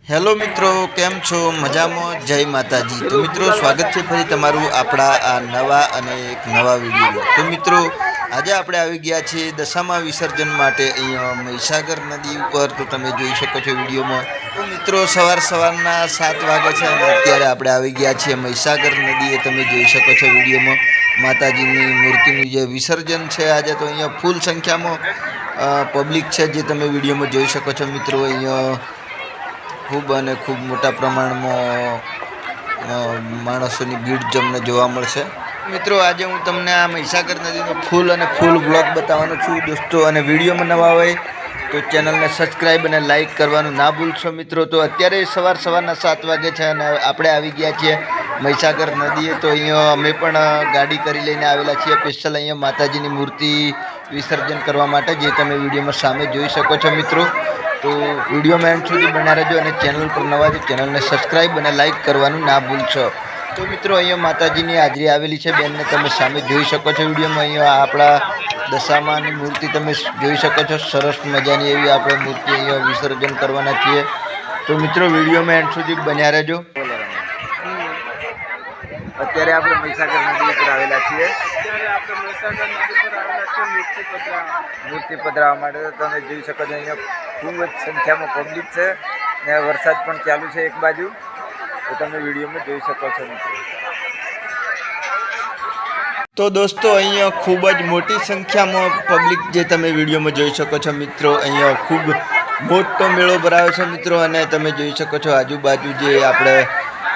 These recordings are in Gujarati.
હેલો મિત્રો, કેમ છો? મજામાં? જય માતાજી। તો મિત્રો, સ્વાગત છે ફરી તમારું આપણા આ નવા અને એક નવા વિડીયોમાં। તો મિત્રો, આજે આપણે આવી ગયા છીએ દશામા વિસર્જન માટે અહીંયા મહીસાગર નદી ઉપર। તો તમે જોઈ શકો છો વિડીયોમાં। તો મિત્રો, સવારના 7 વાગે છે અને અત્યારે આપણે આવી ગયા છીએ મહીસાગર નદીએ। તમે જોઈ શકો છો વિડીયોમાં માતાજીની મૂર્તિનું જે વિસર્જન છે આજે। તો અહીંયા ફૂલ સંખ્યામાં પબ્લિક છે, જે તમે વિડીયોમાં જોઈ શકો છો મિત્રો। અહીંયા ખૂબ અને ખૂબ મોટા પ્રમાણમાં માણસોની ભીડ તમને જોવા મળશે મિત્રો। આજે હું તમને આ મહીસાગર નદીનો ફૂલ બ્લોગ બતાવવાનો છું દોસ્તો। અને વિડીયોમાં નવા હોય તો ચેનલને સબસ્ક્રાઈબ અને લાઈક કરવાનું ના ભૂલશો મિત્રો। તો અત્યારે સવારના 7 વાગે છે અને આપણે આવી ગયા છીએ મહીસાગર નદીએ। તો અહીંયા અમે પણ ગાડી કરી લઈને આવેલા છીએ સ્પેશિયલ અહીંયા માતાજીની મૂર્તિ વિસર્જન કરવા માટે, જે તમે વિડીયોમાં સામે જોઈ શકો છો મિત્રો। તો વિડીયોમાં એન્ડ સુધી બન્યા રહેજો અને ચેનલ પર નવા છે ચેનલને સબસ્ક્રાઈબ અને લાઈક કરવાનું ના ભૂલશો। તો મિત્રો, અહીંયા માતાજીની હાજરી આવેલી છે બેનને તમે સામે જોઈ શકો છો વિડીયોમાં। અહીંયા આપણા દશામાની મૂર્તિ તમે જોઈ શકો છો, સરસ મજાની એવી આપણે મૂર્તિ અહીંયા વિસર્જન કરવાના છીએ। તો મિત્રો, વિડીયોમાં એન્ડ સુધી બન્યા રહેજો। અત્યારે આપણે મહીસાગર નદી ઉપર આવેલા છીએ મૂર્તિ પધરાવવા માટે। તો તમે જોઈ શકો છો અહીંયા ખૂબ જ સંખ્યામાં પબ્લિક છે ને વરસાદ પણ ચાલુ છે એક બાજુ। તો તમે વિડીયોમાં જોઈ શકો છો મિત્રો। તો દોસ્તો, અહીંયા ખૂબ જ મોટી સંખ્યામાં પબ્લિક જે તમે વિડીયોમાં જોઈ શકો છો મિત્રો। અહીંયા ખૂબ મોટો મેળો ભરાયો છે મિત્રો। અને તમે જોઈ શકો છો આજુબાજુ જે આપણે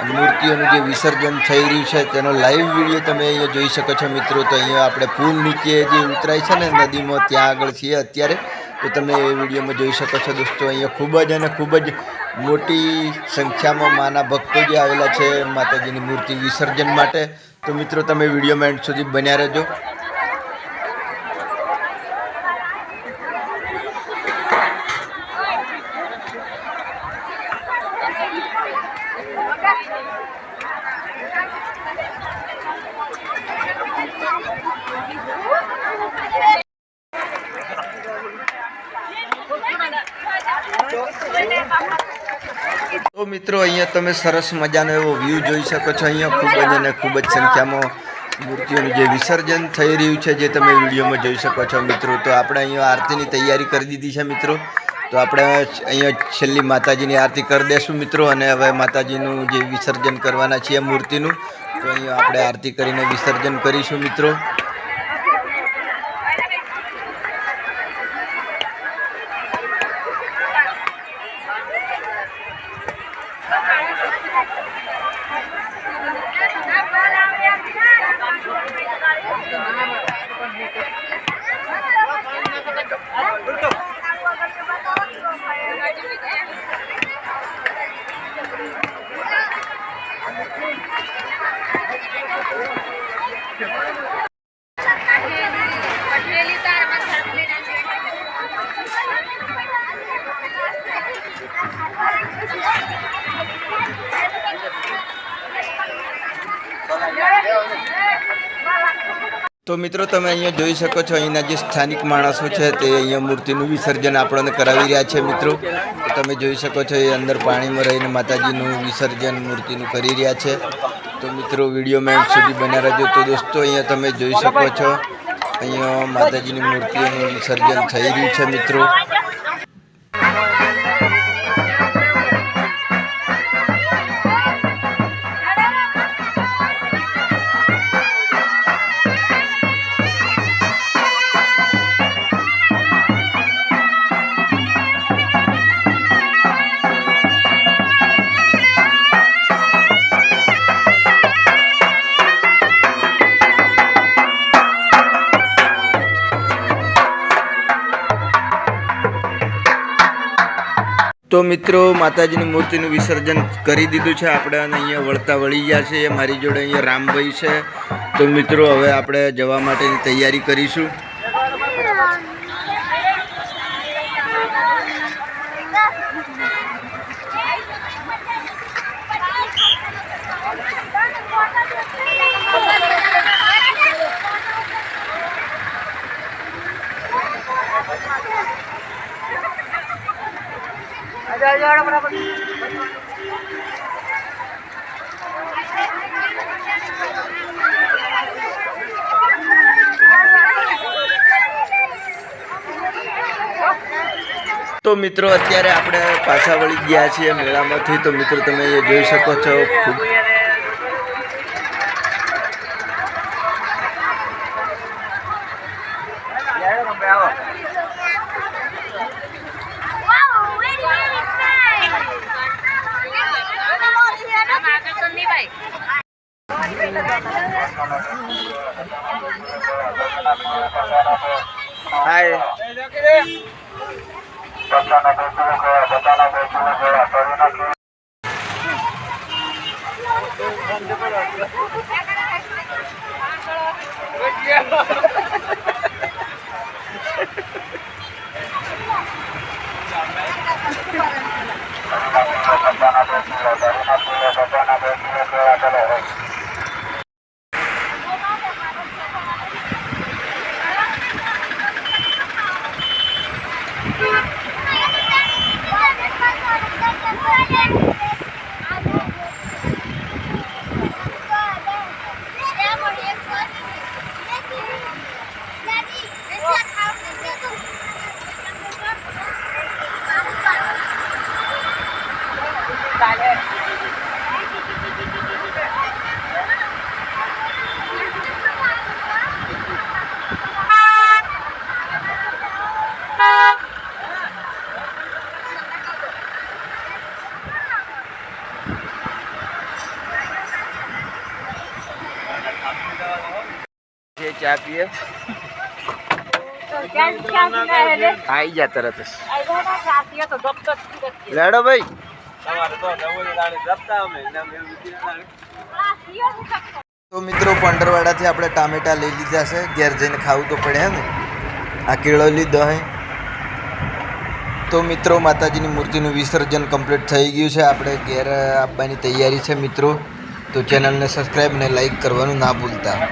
મૂર્તિઓનું જે વિસર્જન થઈ રહ્યું છે તેનો લાઈવ વિડીયો તમે અહીંયા જોઈ શકો છો મિત્રો। તો અહીંયા આપણે પુલ નીચે જે ઉતરાય છે ને નદીમાં, ત્યાં આગળ છીએ અત્યારે। તો તમે એ વિડીયોમાં જોઈ શકો છો દોસ્તો। અહીંયા ખૂબ જ મોટી સંખ્યામાં માના ભક્તો જે આવેલા છે માતાજીની મૂર્તિ વિસર્જન માટે। તો મિત્રો, તમે વિડીયોમાં એન્ડ સુધી બન્યા રહેજો। તો મિત્રો, અહીંયા તમે સરસ મજાનો એવો વ્યૂ જોઈ શકો છો। અહીંયા ખૂબ જ સંખ્યામાં મૂર્તિઓનું જે વિસર્જન થઈ રહ્યું છે, જે તમે વિડીયોમાં જોઈ શકો છો મિત્રો। તો આપણે અહીંયા આરતીની તૈયારી કરી દીધી છે મિત્રો। તો આપણે અહીંયા છેલ્લી માતાજીની આરતી કરી દઈશું મિત્રો। અને હવે માતાજીનું જે વિસર્જન કરવાના છીએ મૂર્તિનું, તો અહીંયા આપણે આરતી કરીને વિસર્જન કરીશું મિત્રો। તો મિત્રો, તમે અહીંયા જોઈ શકો છો અહીંના જે સ્થાનિક માણસો છે તે અહીંયા મૂર્તિનું વિસર્જન આપણને કરાવી રહ્યા છે મિત્રો। તો તમે જોઈ શકો છો એ અંદર પાણીમાં રહીને માતાજીનું વિસર્જન મૂર્તિનું કરી રહ્યા છે। તો મિત્રો, વિડીયોમાં એન્ડ સુધી બન્યા રહેજો। તો દોસ્તો, અહીંયા તમે જોઈ શકો છો અહીંયા માતાજીની મૂર્તિઓનું વિસર્જન થઈ રહ્યું છે મિત્રો। તો મિત્રો, માતાજીની મૂર્તિનું વિસર્જન કરી દીધું છે આપણે અને અહીંયા વળતા વળી ગયા છે। મારી જોડે અહીંયા રામભાઈ છે। તો મિત્રો, હવે આપણે જવા માટેની તૈયારી કરીશું। Ada beraapa? તો મિત્રો અત્યારે આપણે પાછા વળી ગયા છીએ મેળામાંથી. તો મિત્રો તમે એ જોઈ શકો છો ખૂબ હાય ચા પીએ આવી જા તરત લેડો ભાઈ. તો મિત્રો પંડરવાડાથી આપણે ટામેટા લઈ લીધા છે. ઘેર જઈને ખાવું તો પડે ને. આ કેળો લીધો હે. તો મિત્રો માતાજીની મૂર્તિનું વિસર્જન કમ્પ્લીટ થઈ ગયું છે. આપણે ઘેર આપવાની તૈયારી છે મિત્રો. તો ચેનલને સબસ્ક્રાઈબ અને લાઈક કરવાનું ના ભૂલતા.